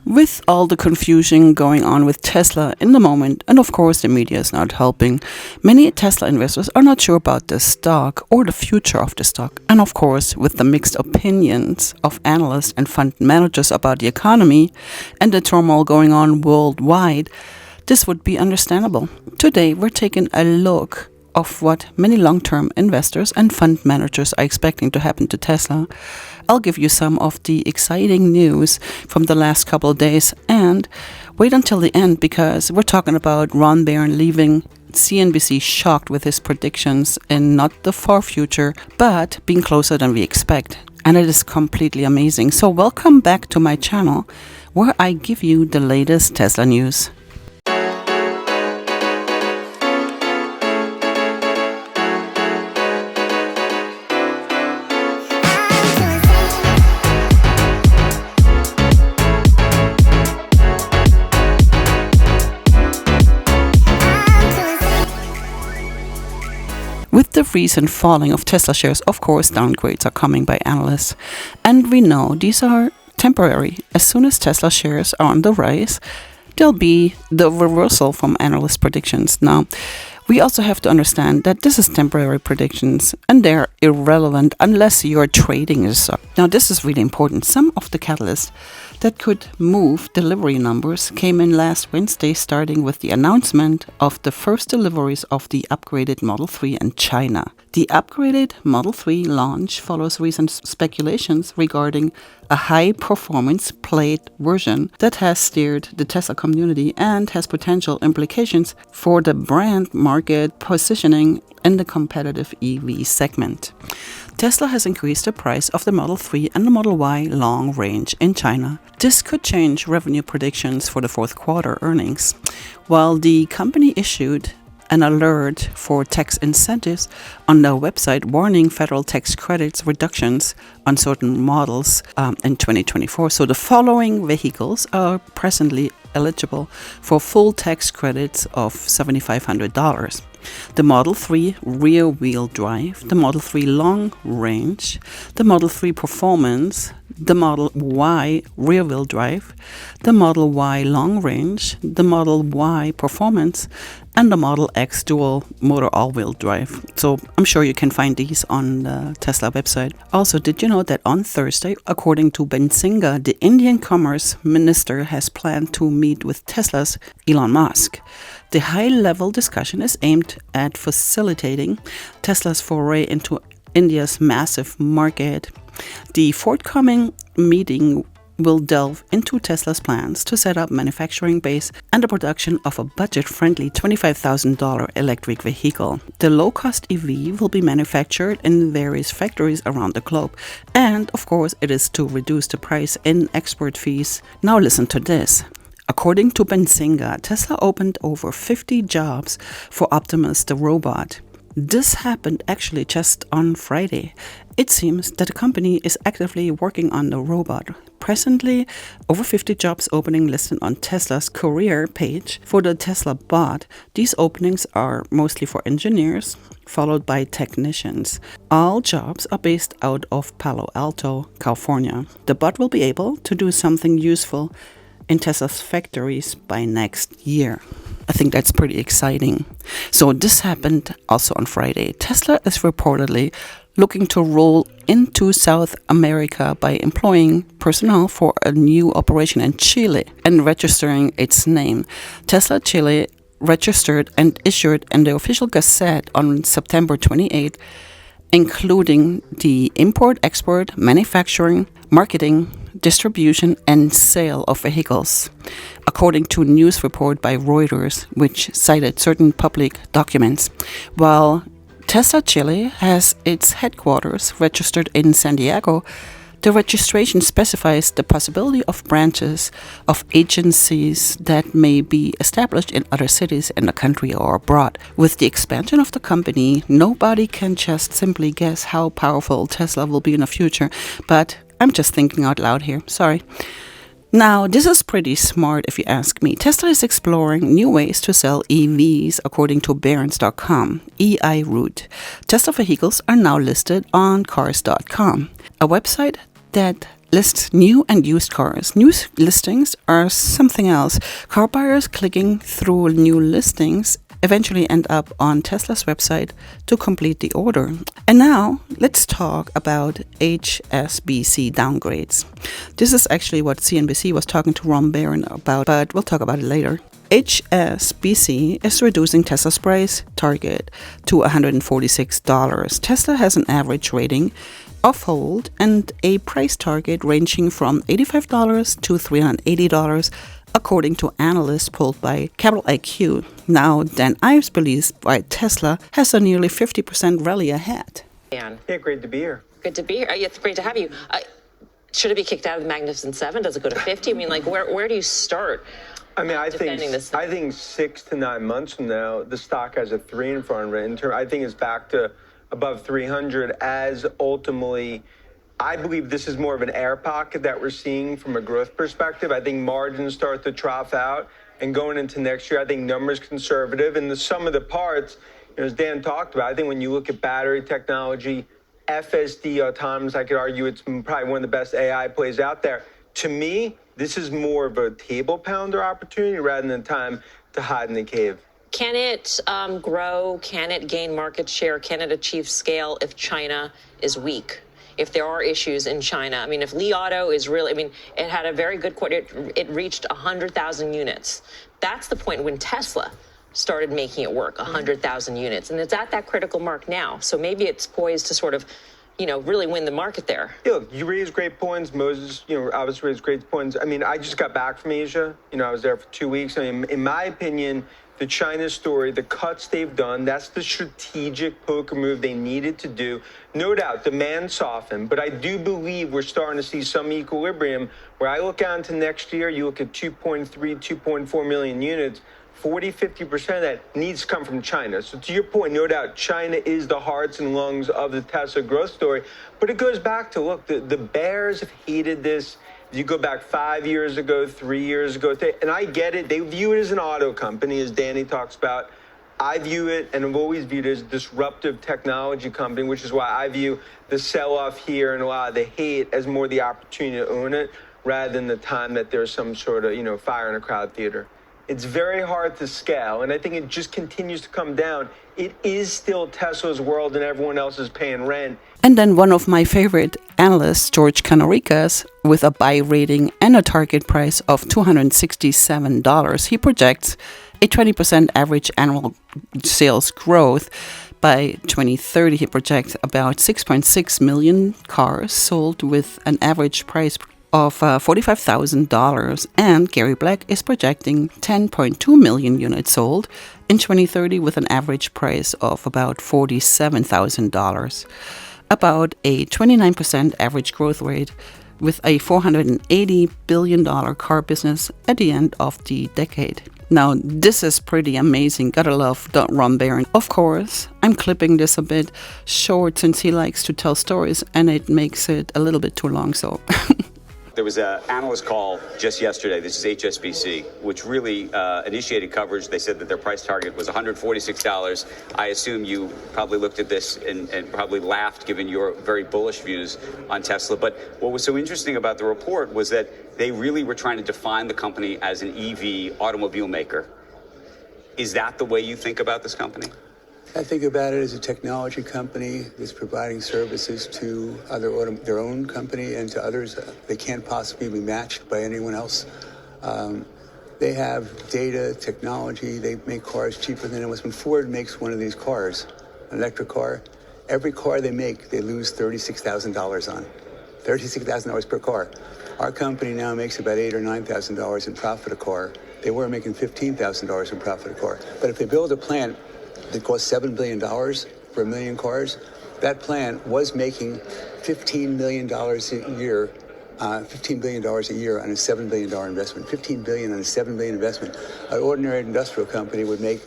With all the confusion going on with Tesla in the moment, and of course the media is not helping, many Tesla investors are not sure about the stock or the future of the stock. And of course, with the mixed opinions of analysts and fund managers about the economy and the turmoil going on worldwide, this would be understandable. Today, we're taking a look of what many long-term investors and fund managers are expecting to happen to Tesla. I'll give you some of the exciting news from the last couple of days, and wait until the end because we're talking about Ron Barron leaving CNBC shocked with his predictions in not the far future, but being closer than we expect. And it is completely amazing. So welcome back to my channel where I give you the latest Tesla news. With the recent falling of Tesla shares, of course, downgrades are coming by analysts. And we know these are temporary. As soon as Tesla shares are on the rise, there'll be the reversal from analyst predictions. Now, we also have to understand that this is temporary predictions and they're irrelevant unless you're trading a stock. Now, this is really important. Some of the catalysts that could move delivery numbers came in last Wednesday, starting with the announcement of the first deliveries of the upgraded Model 3 in China. The upgraded Model 3 launch follows recent speculations regarding a high-performance plate version that has steered the Tesla community and has potential implications for the brand market positioning in the competitive EV segment. Tesla has increased the price of the Model 3 and the Model Y long range in China. This could change revenue predictions for the fourth quarter earnings. While the company issued an alert for tax incentives on their website warning federal tax credits reductions on certain models in 2024. So the following vehicles are presently eligible for full tax credits of $7,500. The Model 3 rear-wheel drive, the Model 3 long range, the Model 3 performance, the Model Y rear-wheel drive, the Model Y long range, the Model Y performance, and the Model X dual motor all-wheel drive. So I'm sure you can find these on the Tesla website. Also, did you know that on Thursday, according to Benzinga, the Indian Commerce Minister has planned to meet with Tesla's Elon Musk. The high-level discussion is aimed at facilitating Tesla's foray into India's massive market. The forthcoming meeting will delve into Tesla's plans to set up manufacturing base and the production of a budget-friendly $25,000 electric vehicle. The low-cost EV will be manufactured in various factories around the globe, and of course it is to reduce the price in export fees. Now listen to this. According to Benzinga, Tesla opened over 50 jobs for Optimus the robot. This happened actually just on Friday. It seems that the company is actively working on the robot. Presently, over 50 jobs opening listed on Tesla's career page for the teslabot. These openings are mostly for engineers, followed by technicians. All jobs are based out of Palo Alto, California. The bot will be able to do something useful in Tesla's factories by next year. I think that's pretty exciting. So this happened also on Friday. Tesla is reportedly looking to roll into South America by employing personnel for a new operation in Chile and registering its name. Tesla Chile registered and issued in the official Gazette on September 28, including the import, export, manufacturing, marketing, distribution, and sale of vehicles, according to a news report by Reuters, which cited certain public documents. While Tesla Chile has its headquarters registered in Santiago, the registration specifies the possibility of branches of agencies that may be established in other cities in the country or abroad. With the expansion of the company, nobody can just simply guess how powerful Tesla will be in the future, but I'm just thinking out loud here, sorry. Now, this is pretty smart if you ask me. Tesla is exploring new ways to sell EVs, according to Barron's.com, EIRoute. Tesla vehicles are now listed on Cars.com, a website that lists new and used cars. New listings are something else. Car buyers clicking through new listings eventually end up on Tesla's website to complete the order. And now let's talk about HSBC downgrades. This is actually what CNBC was talking to Ron Barron about, but we'll talk about it later. HSBC is reducing Tesla's price target to $146. Tesla has an average rating of hold and a price target ranging from $85 to $380, according to analysts polled by Capital IQ. Now, Dan Ives believes why Tesla has a nearly 50% rally ahead. Yeah, great to be here. Good to be here. It's great to have you. Should it be kicked out of the Magnificent Seven? Does it go to 50? I mean, like, where do you start? I mean, I think 6 to 9 months from now, the stock has a 3 in front of it. I think it's back to above 300 as ultimately, I believe this is more of an air pocket that we're seeing from a growth perspective. I think margins start to trough out, and going into next year, I think numbers conservative, and the sum of the parts, as Dan talked about, I think when you look at battery technology, FSD, autonomous, I could argue it's probably one of the best AI plays out there. To me, this is more of a table pounder opportunity rather than time to hide in the cave. Can it grow? Can it gain market share? Can it achieve scale if China is weak? If there are issues in China? I mean, if Li Auto is really, I mean, it had a very good quarter. It reached 100,000 units. That's the point when Tesla started making it work, 100,000 units. And it's at that critical mark now. So maybe it's poised to sort of, really win the market there. Yeah, look, you raise great points. Moses, obviously raised great points. I mean, I just got back from Asia. I was there for 2 weeks. I mean, in my opinion, the China story, the cuts they've done, that's the strategic poker move they needed to do. No doubt, demand softened, but I do believe we're starting to see some equilibrium where I look out into next year, you look at 2.3, 2.4 million units, 40-50% of that needs to come from China. So to your point, no doubt, China is the hearts and lungs of the Tesla growth story. But it goes back to, look, the bears have hated this. You go back 5 years ago, 3 years ago, and I get it. They view it as an auto company, as Danny talks about. I view it, and I've always viewed it as a disruptive technology company, which is why I view the sell-off here and a lot of the hate as more the opportunity to own it rather than the time that there's some sort of, fire in a crowd theater. It's very hard to scale, and I think it just continues to come down. It is still Tesla's world, and everyone else is paying rent. And then one of my favorite analysts, George Canarikas, with a buy rating and a target price of $267, he projects a 20% average annual sales growth. By 2030, he projects about 6.6 million cars sold with an average price of $45,000, and Gary Black is projecting 10.2 million units sold in 2030 with an average price of about $47,000. About a 29% average growth rate with a $480 billion car business at the end of the decade. Now, this is pretty amazing. Gotta love Ron Barron. Of course, I'm clipping this a bit short since he likes to tell stories and it makes it a little bit too long, so... There was an analyst call just yesterday, this is HSBC, which really initiated coverage. They said that their price target was $146. I assume you probably looked at this and probably laughed given your very bullish views on Tesla. But what was so interesting about the report was that they really were trying to define the company as an EV automobile maker. Is that the way you think about this company? I think about it as a technology company that's providing services to their own company and to others. They can't possibly be matched by anyone else. They have data, technology. They make cars cheaper than anyone else. When Ford makes one of these cars, an electric car, every car they make, they lose $36,000 on. $36,000 per car. Our company now makes about $8,000 or $9,000 in profit a car. They were making $15,000 in profit a car. But if they build a plant that costs $7 billion for 1 million cars, that plant was making $15 million a year, $15 billion a year on a $7 billion investment. $15 billion on a $7 billion investment. An ordinary industrial company would make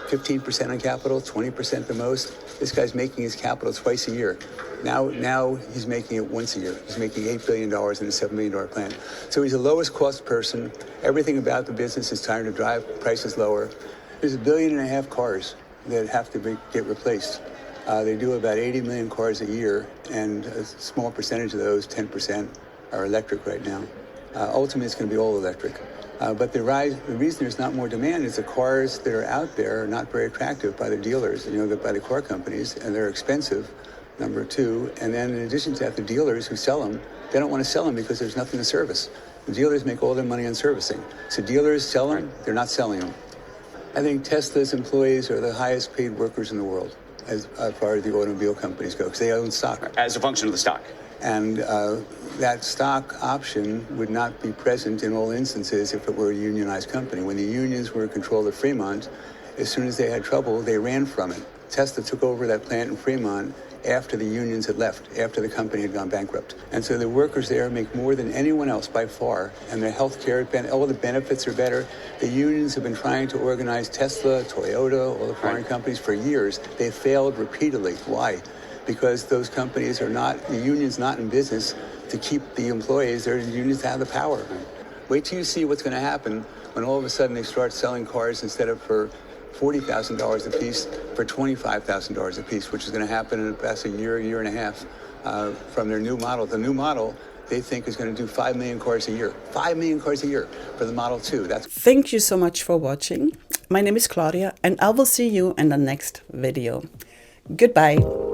15% on capital, 20% the most. This guy's making his capital twice a year. Now he's making it once a year. He's making $8 billion in a $7 billion plant. So he's the lowest cost person. Everything about the business is trying to drive prices lower. There's 1.5 billion cars that have to get replaced. They do about 80 million cars a year, and a small percentage of those, 10%, are electric right now. Ultimately, it's going to be all electric. But the reason there's not more demand is the cars that are out there are not very attractive by the dealers, by the car companies, and they're expensive, number two. And then in addition to that, the dealers who sell them, they don't want to sell them because there's nothing to service. The dealers make all their money on servicing. So dealers sell them, they're not selling them. I think Tesla's employees are the highest paid workers in the world as far as the automobile companies go, because they own stock. As a function of the stock. And that stock option would not be present in all instances if it were a unionized company. When the unions were in control of Fremont, as soon as they had trouble, they ran from it. Tesla took over that plant in Fremont after the unions had left, after the company had gone bankrupt. And so the workers there make more than anyone else by far, and their health care, all the benefits are better. The unions have been trying to organize Tesla, Toyota, all the foreign companies for years. They failed repeatedly. Why? Because those companies are not, the union's not in business to keep the employees, their unions have the power. Wait till you see what's going to happen when all of a sudden they start selling cars instead of for $40,000 a piece for $25,000 a piece, which is going to happen in about a year and a half from their new model. The new model, they think, is going to do 5 million cars a year. 5 million cars a year for the Model 2. Thank you so much for watching. My name is Claudia, and I will see you in the next video. Goodbye.